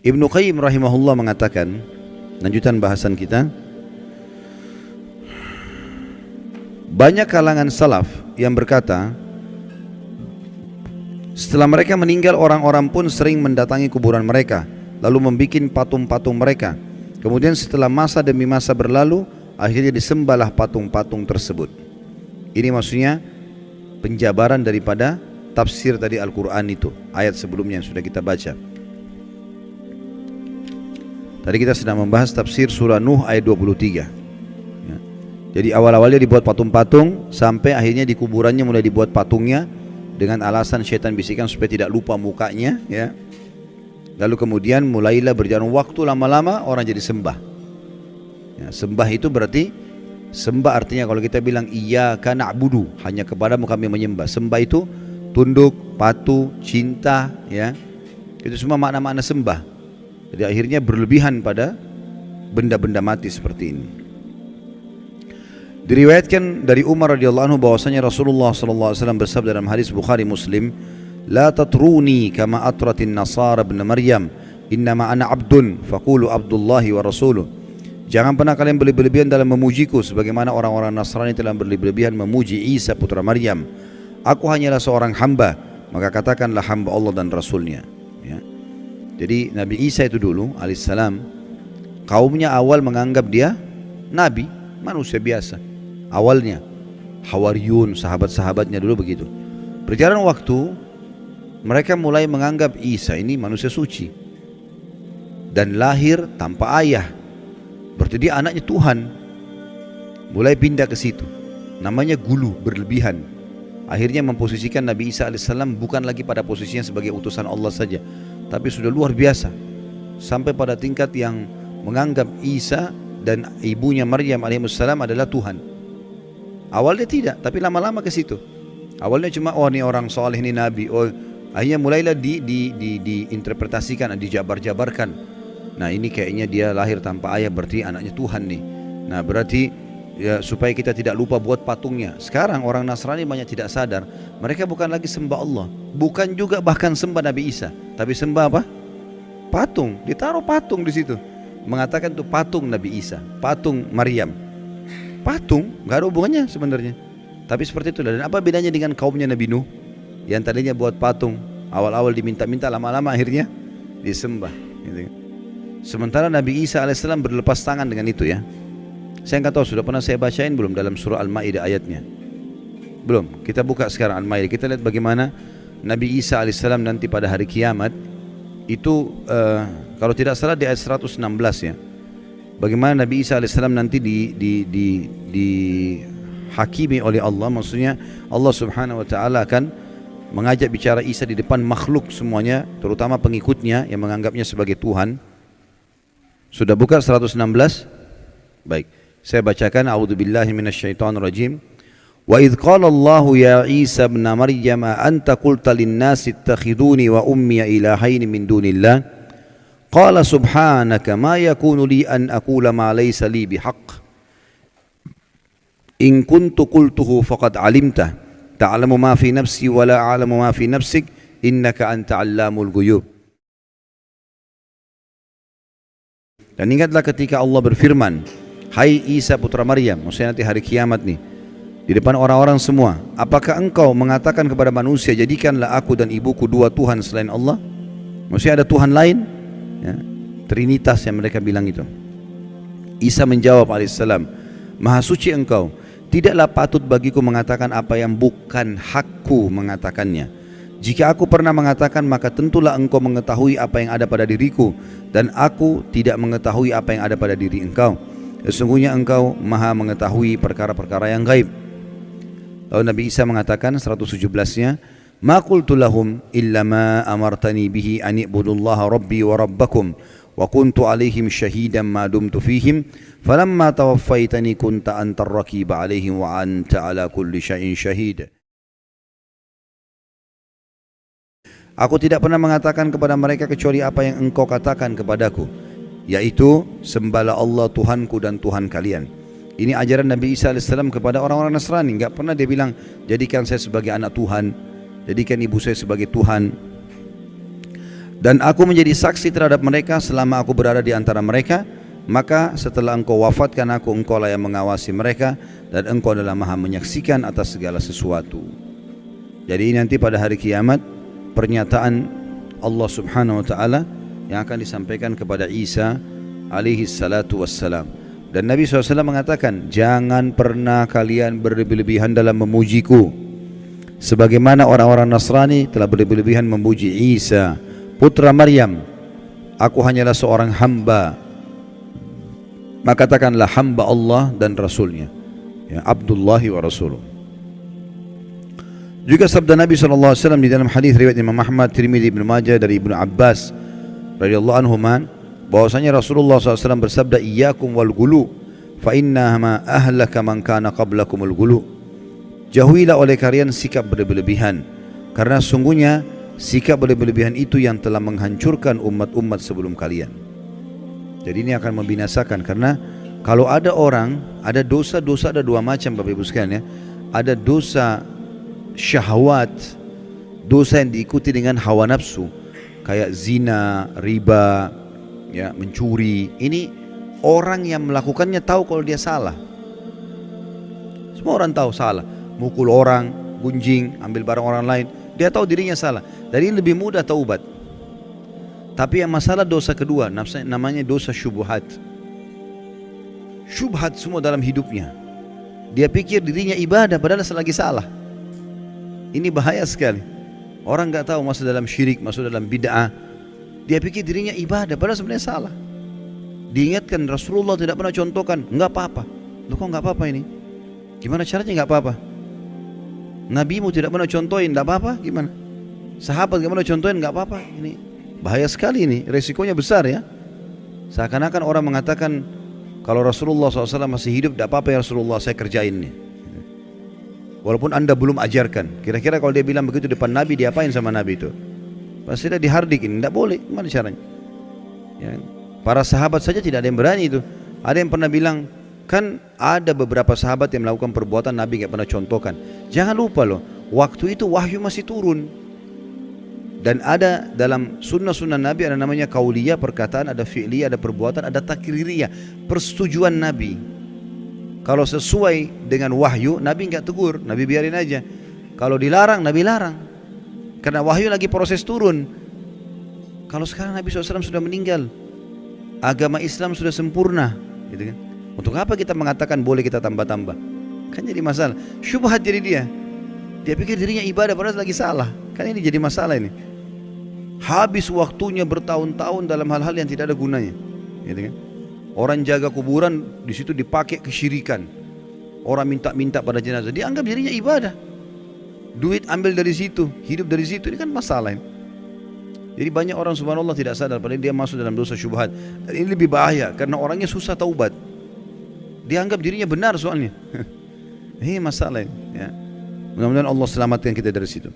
Ibnu Qayyim rahimahullah mengatakan, lanjutan bahasan kita, banyak kalangan salaf yang berkata, setelah mereka meninggal orang-orang pun sering mendatangi kuburan mereka, lalu membuat patung-patung mereka. Kemudian setelah masa demi masa berlalu, akhirnya disembahlah patung-patung tersebut. Ini maksudnya penjabaran daripada tafsir tadi Al-Quran itu, ayat sebelumnya yang sudah kita baca. Tadi kita sedang membahas tafsir surah Nuh ayat 23 ya. Jadi awal-awalnya dibuat patung-patung, sampai akhirnya di kuburannya mulai dibuat patungnya, dengan alasan syaitan bisikan supaya tidak lupa mukanya ya. Lalu kemudian mulailah berjalan waktu, lama-lama orang jadi sembah ya. Sembah itu berarti, sembah artinya kalau kita bilang iyyaka na'budu, hanya kepadamu kami menyembah. Sembah itu tunduk, patuh, cinta ya. Itu semua makna-makna sembah. Jadi akhirnya berlebihan pada benda-benda mati seperti ini. Diriwayatkan dari Umar radhiyallahu anhu bahwasanya Rasulullah sallallahu alaihi wasallam bersabda dalam hadis Bukhari Muslim, "La tatruni kama atratin nasara ibn Maryam, innama ana abdun faqulu abdullahi wa rasuluh." Jangan pernah kalian berlebihan dalam memujiku sebagaimana orang-orang Nasrani telah berlebihan memuji Isa putra Maryam. Aku hanyalah seorang hamba, maka katakanlah hamba Allah dan Rasulnya ya. Jadi Nabi Isa itu dulu alaihissalam, kaumnya awal menganggap dia nabi, manusia biasa. Awalnya Hawariyun, sahabat-sahabatnya dulu begitu. Berjalan waktu, mereka mulai menganggap Isa ini manusia suci dan lahir tanpa ayah, berarti dia anaknya Tuhan. Mulai pindah ke situ, namanya gulu, berlebihan. Akhirnya memposisikan Nabi Isa alaihissalam bukan lagi pada posisinya sebagai utusan Allah saja, tapi sudah luar biasa, sampai pada tingkat yang menganggap Isa dan ibunya Maryam alaihissalam adalah Tuhan. Awalnya tidak, tapi lama-lama ke situ. Awalnya cuma oh ini orang soleh, ini nabi. Oh, akhirnya mulailah diinterpretasikan, dijabar-jabarkan. Nah ini kayaknya dia lahir tanpa ayah, berarti anaknya Tuhan nih. Nah berarti ya, supaya kita tidak lupa buat patungnya. Sekarang orang Nasrani banyak tidak sadar, mereka bukan lagi sembah Allah, bukan juga bahkan sembah Nabi Isa, tapi sembah apa? Patung. Ditaruh patung di situ, mengatakan itu patung Nabi Isa, patung Maryam. Patung, nggak ada hubungannya sebenarnya. Tapi seperti itu. Dan apa bedanya dengan kaumnya Nabi Nuh yang tadinya buat patung, awal-awal diminta-minta, lama-lama akhirnya disembah gitu. Sementara Nabi Isa alaihissalam berlepas tangan dengan itu ya. Saya nggak tahu sudah pernah saya bacain belum dalam surah Al-Maidah ayatnya. Belum. Kita buka sekarang Al-Maidah. Kita lihat bagaimana Nabi Isa alaihissalam nanti pada hari kiamat itu kalau tidak salah di ayat 116 ya. Bagaimana Nabi Isa alaihissalam nanti dihakimi oleh Allah. Maksudnya Allah subhanahu wa ta'ala akan mengajak bicara Isa di depan makhluk semuanya, terutama pengikutnya yang menganggapnya sebagai Tuhan. Sudah buka 116? Baik. Saya bacakan, a'udzubillahi minasyaitonirrajim. Wa idz qala Allahu ya Isa ibn Maryam anta qulta lin-nasi ittakhiduni wa ummi ilahaini min dunillah qala subhanaka ma yakunu li an aqula ma laysa li bihaqq in kuntu qultuhu faqad alimta ta'lamu ma fi nafsi wa la a'lamu ma fi nafsik innaka anta 'allamul ghuyub. Dan ingatlah ketika Allah berfirman, hai Isa putra Maryam, maksudnya nanti hari kiamat nih, di depan orang-orang semua, apakah engkau mengatakan kepada manusia, jadikanlah aku dan ibuku dua Tuhan selain Allah? Maksudnya ada Tuhan lain ya? Trinitas yang mereka bilang itu. Isa menjawab alaihissalam, maha suci engkau, tidaklah patut bagiku mengatakan apa yang bukan hakku mengatakannya. Jika aku pernah mengatakan, maka tentulah engkau mengetahui apa yang ada pada diriku, dan aku tidak mengetahui apa yang ada pada diri engkau. Sesungguhnya engkau maha mengetahui perkara-perkara yang gaib. Lalu Nabi Isa mengatakan 117-nya, ma qultu lahum illa ma amartani bihi an i'budullaha rabbi wa rabbakum wa kuntu alaihim syahidan ma dumtu fihim falamma tawaffaitani kunta antar raqiba alaihim wa anta ala kulli syai'in syahid. Aku tidak pernah mengatakan kepada mereka kecuali apa yang engkau katakan kepadaku, yaitu sembahlah Allah Tuhanku dan Tuhan kalian. Ini ajaran Nabi Isa AS kepada orang-orang Nasrani. Enggak pernah dia bilang jadikan saya sebagai anak Tuhan, jadikan ibu saya sebagai Tuhan. Dan aku menjadi saksi terhadap mereka selama aku berada di antara mereka. Maka setelah engkau wafatkan aku, engkau lah yang mengawasi mereka, dan engkau adalah maha menyaksikan atas segala sesuatu. Jadi nanti pada hari kiamat, pernyataan Allah subhanahu wa ta'ala yang akan disampaikan kepada Isa alaihi salatu wassalam. Dan Nabi SAW mengatakan, jangan pernah kalian berlebih-lebihan dalam memujiku, sebagaimana orang-orang Nasrani telah berlebih-lebihan memuji Isa putra Maryam. Aku hanyalah seorang hamba. Maka katakanlah hamba Allah dan Rasulnya, ya, Abdullahi wa Rasuluh. Juga sabda Nabi SAW di dalam hadis riwayat Imam Ahmad, Tirmidzi, Ibnu Majah dari Ibnu Abbas radhiyallahu anhuman, bahwasanya Rasulullah SAW bersabda, iyyakum wal gulu fa innama ahlaka man kana qablakumul gulu. Jauhilah oleh kalian sikap berlebihan, karena sungguhnya sikap berlebihan itu yang telah menghancurkan umat-umat sebelum kalian. Jadi ini akan membinasakan, karena kalau ada orang, ada dosa-dosa, ada dua macam Bapak Ibu sekalian, ya. Ada dosa syahwat, dosa yang diikuti dengan hawa nafsu, kayak zina, riba, ya, mencuri. Ini orang yang melakukannya tahu kalau dia salah. Semua orang tahu salah. Mukul orang, gunjing, ambil barang orang lain, dia tahu dirinya salah. Jadi lebih mudah taubat. Tapi yang masalah dosa kedua, namanya dosa syubhat. Syubhat semua dalam hidupnya. Dia pikir dirinya ibadah padahal selagi salah. Ini bahaya sekali. Orang nggak tahu masuk dalam syirik, masuk dalam bid'ah. Dia pikir dirinya ibadah padahal sebenarnya salah. Diingatkan Rasulullah tidak pernah contohkan, nggak apa-apa. Loh kok nggak apa-apa ini? Gimana caranya nggak apa-apa? Nabimu tidak pernah contohin, nggak apa-apa? Gimana? Sahabat nggak pernah contohin, nggak apa-apa? Ini bahaya sekali, ini resikonya besar, ya. Seakan-akan orang mengatakan kalau Rasulullah SAW masih hidup, tidak apa-apa ya Rasulullah, saya kerjain nih. Walaupun anda belum ajarkan. Kira-kira kalau dia bilang begitu depan Nabi, diapain sama Nabi itu? Pasti dia dihardikin, tidak boleh. Gimana caranya? Ya. Para sahabat saja tidak ada yang berani itu. Ada yang pernah bilang, kan ada beberapa sahabat yang melakukan perbuatan Nabi nggak pernah contohkan. Jangan lupa loh, waktu itu wahyu masih turun. Dan ada dalam sunnah-sunnah Nabi ada namanya kauliyah, perkataan, ada fi'liyah, ada perbuatan, ada takririyah, persetujuan Nabi. Kalau sesuai dengan wahyu, Nabi enggak tegur, Nabi biarin aja. Kalau dilarang, Nabi larang. Karena wahyu lagi proses turun. Kalau sekarang Nabi SAW sudah meninggal, agama Islam sudah sempurna, gitu kan? Untuk apa kita mengatakan boleh kita tambah-tambah? Kan jadi masalah. Syubhat jadi dia. Dia pikir dirinya ibadah padahal lagi salah. Kan ini jadi masalah ini. Habis waktunya bertahun-tahun dalam hal-hal yang tidak ada gunanya, gitu kan? Orang jaga kuburan, di situ dipakai kesyirikan. Orang minta-minta pada jenazah, dianggap dirinya ibadah. Duit ambil dari situ, hidup dari situ, ini kan masalah ini. Jadi banyak orang subhanallah tidak sadar padahal dia masuk dalam dosa syubhat. Dan ini lebih bahaya karena orangnya susah taubat. Dianggap dirinya benar soalnya. Ini masalah ini, ya. Mudah-mudahan Allah selamatkan kita dari situ.